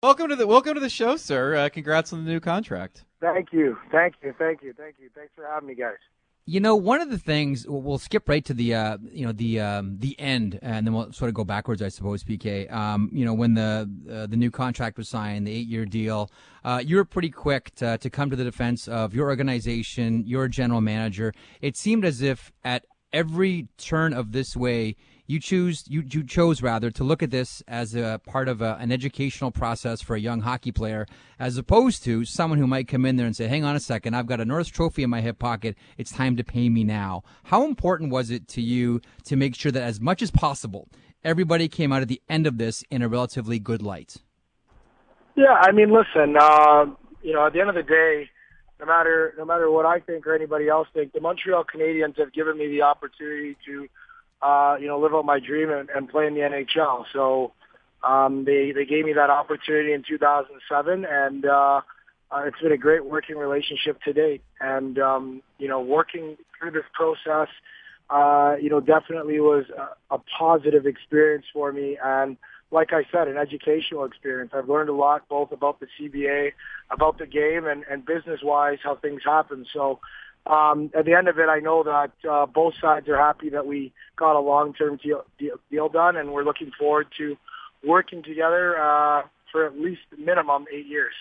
Welcome to the show, sir. Congrats on the new contract. Thank you. Thanks for having me, guys. You know, one of the things we'll skip right to the end, and then we'll sort of go backwards, I suppose. PK, when the new contract was signed, the 8-year deal, you were pretty quick to come to the defense of your organization, your general manager. It seemed as if at every turn of this way, you chose to look at this as a part of an educational process for a young hockey player, as opposed to someone who might come in there and say, hang on a second, I've got a Norris Trophy in my hip pocket, it's time to pay me now. How important was it to you to make sure that as much as possible, everybody came out at the end of this in a relatively good light? Yeah, I mean, listen, at the end of the day, no matter what I think or anybody else think, the Montreal Canadiens have given me the opportunity to live out my dream and play in the NHL. So they gave me that opportunity in 2007, and it's been a great working relationship to date. And, working through this process, definitely was a positive experience for me. And like I said, an educational experience. I've learned a lot, both about the CBA, about the game, and business-wise, how things happen. So, at the end of it, I know that both sides are happy that we got a long-term deal done, and we're looking forward to working together for at least minimum 8 years.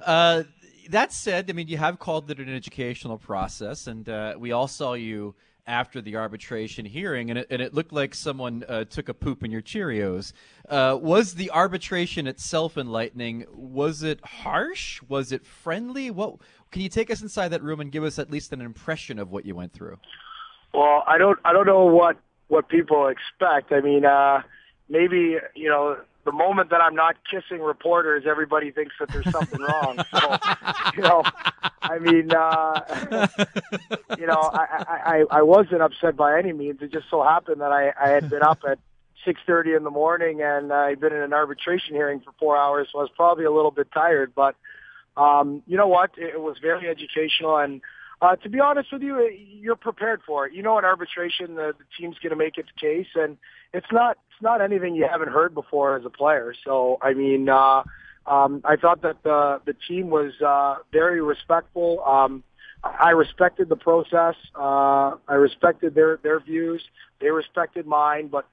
That said, I mean, you have called it an educational process, and we all saw you after the arbitration hearing, and it looked like someone took a poop in your Cheerios. Was the arbitration itself enlightening? Was it harsh? Was it friendly? Can you take us inside that room and give us at least an impression of what you went through? Well, I don't know what people expect. I mean, maybe the moment that I'm not kissing reporters, everybody thinks that there's something wrong. So, I mean, I wasn't upset by any means. It just so happened that I had been up at 6:30 in the morning, and I'd been in an arbitration hearing for 4 hours, so I was probably a little bit tired. But you know what? It was very educational, and to be honest with you, you're prepared for it. In arbitration, the team's going to make its case, and it's not anything you haven't heard before as a player. So, I mean, I thought that the team was very respectful. I respected the process. I respected their views. They respected mine. But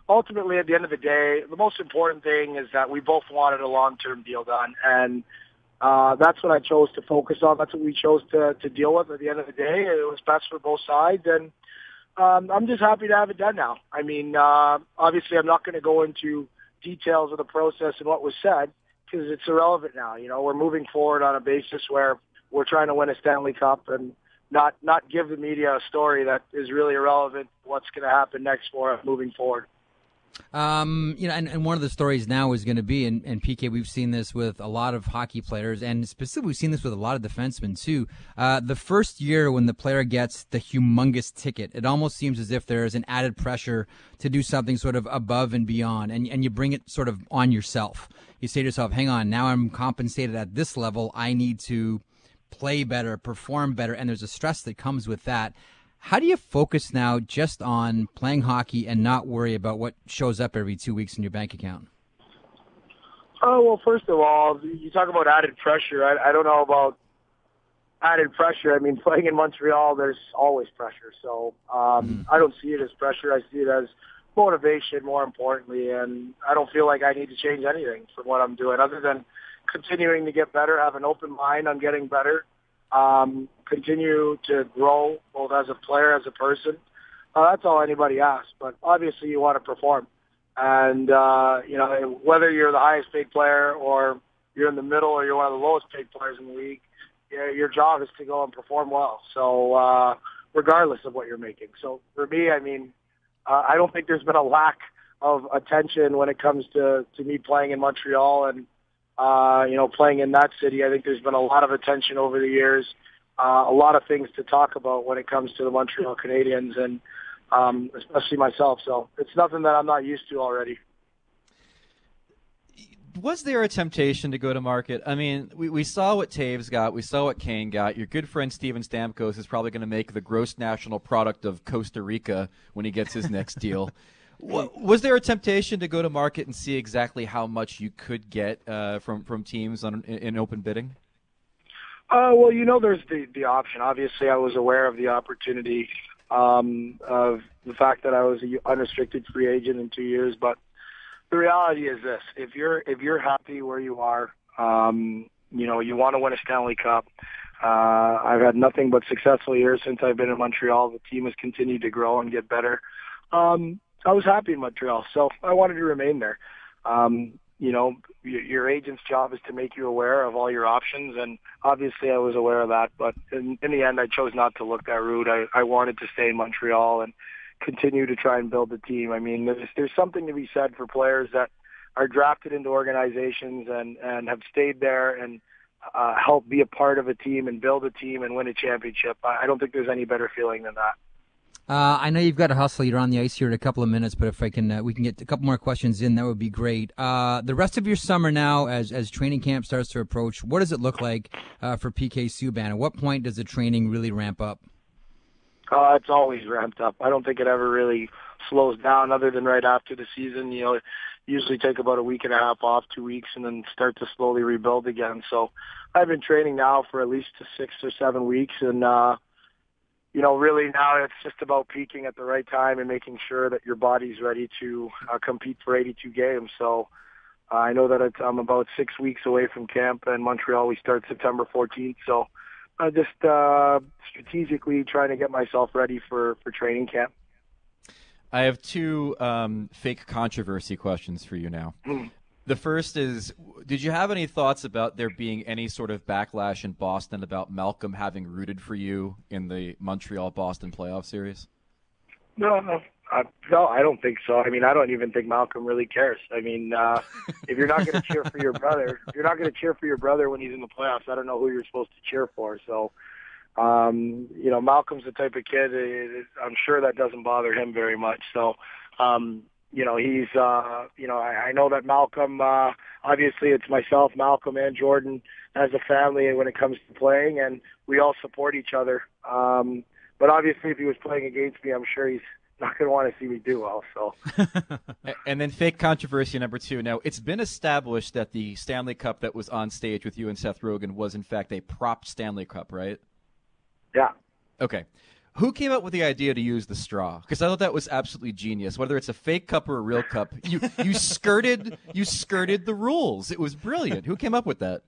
ultimately, at the end of the day, the most important thing is that we both wanted a long-term deal done, and that's what I chose to focus on. That's what we chose to deal with at the end of the day. It was best for both sides, and I'm just happy to have it done now. I mean, obviously I'm not going to go into details of the process and what was said because it's irrelevant now. We're moving forward on a basis where we're trying to win a Stanley Cup and not give the media a story that is really irrelevant to what's going to happen next for us moving forward. And one of the stories now is going to be, and PK, we've seen this with a lot of hockey players, and specifically we've seen this with a lot of defensemen too. The first year when the player gets the humongous ticket, it almost seems as if there is an added pressure to do something sort of above and beyond, and you bring it sort of on yourself. You say to yourself, hang on, now I'm compensated at this level, I need to play better, perform better, and there's a stress that comes with that. How do you focus now just on playing hockey and not worry about what shows up every 2 weeks in your bank account? Oh, well, first of all, you talk about added pressure. I don't know about added pressure. I mean, playing in Montreal, there's always pressure. So I don't see it as pressure. I see it as motivation, more importantly, and I don't feel like I need to change anything from what I'm doing other than continuing to get better, have an open mind on getting better. Continue to grow both as a player, as a person. That's all anybody asks. But obviously you want to perform. And, whether you're the highest paid player or you're in the middle or you're one of the lowest paid players in the league, your job is to go and perform well. So regardless of what you're making. So for me, I mean, I don't think there's been a lack of attention when it comes to me playing in Montreal and playing in that city. I think there's been a lot of attention over the years, a lot of things to talk about when it comes to the Montreal Canadiens and especially myself. So it's nothing that I'm not used to already. Was there a temptation to go to market? I mean, we saw what Taves got. We saw what Kane got. Your good friend Steven Stamkos is probably going to make the gross national product of Costa Rica when he gets his next deal. Was there a temptation to go to market and see exactly how much you could get from teams in open bidding? Well, there's the option. Obviously, I was aware of the opportunity of the fact that I was an unrestricted free agent in 2 years. But the reality is this: if you're happy where you are, you want to win a Stanley Cup. I've had nothing but successful years since I've been in Montreal. The team has continued to grow and get better. I was happy in Montreal, so I wanted to remain there. Your agent's job is to make you aware of all your options, and obviously I was aware of that. But in the end, I chose not to look that route. I wanted to stay in Montreal and continue to try and build the team. I mean, there's something to be said for players that are drafted into organizations and have stayed there and help be a part of a team and build a team and win a championship. I don't think there's any better feeling than that. I know you've got to hustle. You're on the ice here in a couple of minutes, but if we can get a couple more questions in, that would be great. The rest of your summer now, as training camp starts to approach, what does it look like for PK Subban? At what point does the training really ramp up? It's always ramped up. I don't think it ever really slows down other than right after the season. Usually take about a week and a half off, 2 weeks, and then start to slowly rebuild again. So I've been training now for at least 6 or 7 weeks, and really now it's just about peaking at the right time and making sure that your body's ready to compete for 82 games. So I know that I'm about 6 weeks away from camp in Montreal. We start September 14th. So I just strategically trying to get myself ready for training camp. I have two fake controversy questions for you now. The first is, did you have any thoughts about there being any sort of backlash in Boston about Malcolm having rooted for you in the Montreal-Boston playoff series? No, I don't think so. I mean, I don't even think Malcolm really cares. I mean, if you're not going to cheer for your brother, when he's in the playoffs, I don't know who you're supposed to cheer for. So, Malcolm's the type of kid, I'm sure that doesn't bother him very much. So, he's, I know that Malcolm, obviously it's myself, Malcolm, and Jordan as a family when it comes to playing, and we all support each other. But obviously if he was playing against me, I'm sure he's not going to want to see me do well. So. And then fake controversy number two. Now, it's been established that the Stanley Cup that was on stage with you and Seth Rogen was in fact a prop Stanley Cup, right? Yeah. Okay. Who came up with the idea to use the straw? Because I thought that was absolutely genius. Whether it's a fake cup or a real cup, you skirted the rules. It was brilliant. Who came up with that?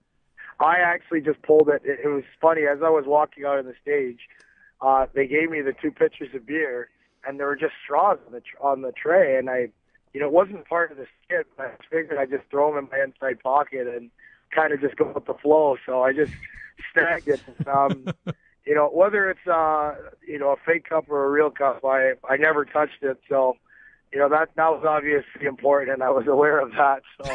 I actually just pulled it. It was funny. As I was walking out on the stage, they gave me the 2 pitchers of beer, and there were just straws on the tray. And it wasn't part of the skit, but I figured I'd just throw them in my inside pocket and kind of just go with the flow. So I just snagged it. Whether it's a fake cup or a real cup, I never touched it. So, that was obviously important, and I was aware of that. So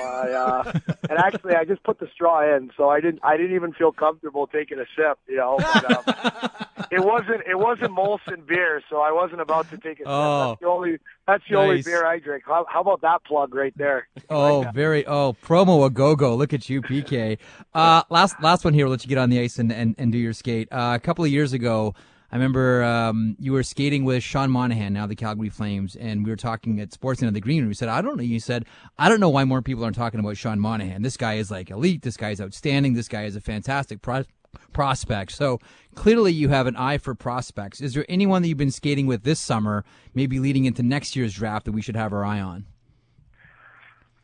and actually I just put the straw in, so I didn't even feel comfortable taking a sip. But, it wasn't Molson beer, so I wasn't about to take a sip. That's the only beer I drink. How about that plug right there? Promo a go-go. Look at you, PK. Last one here. We'll let you get on the ice and do your skate. A couple of years ago, I remember you were skating with Sean Monahan, now the Calgary Flames, and we were talking at Sportsnet of the Green Room. We said, I don't know why more people aren't talking about Sean Monahan. This guy is like elite. This guy is outstanding. This guy is a fantastic prospect. So clearly you have an eye for prospects. Is there anyone that you've been skating with this summer, maybe leading into next year's draft, that we should have our eye on?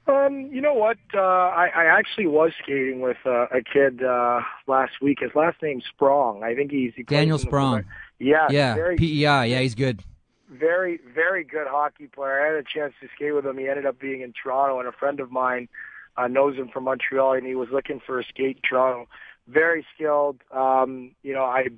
You know what? I actually was skating with a kid last week. His last name's Sprong. I think he Daniel Sprong. Yeah. PEI. Yeah, he's good. Very, very good hockey player. I had a chance to skate with him. He ended up being in Toronto, and a friend of mine knows him from Montreal, and he was looking for a skate in Toronto. Very skilled. I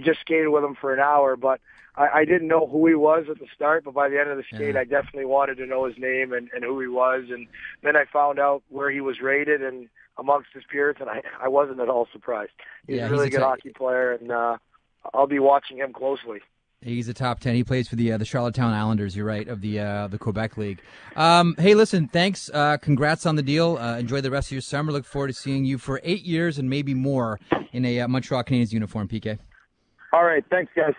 just skated with him for an hour, but I didn't know who he was at the start, but by the end of the skate, I definitely wanted to know his name and who he was. And then I found out where he was rated and amongst his peers, and I wasn't at all surprised. He's a really good hockey player, and I'll be watching him closely. He's a top 10. He plays for the Charlottetown Islanders, you're right, of the Quebec League. Hey, listen, thanks. Congrats on the deal. Enjoy the rest of your summer. Look forward to seeing you for 8 years and maybe more in a Montreal Canadiens uniform, PK. All right. Thanks, guys.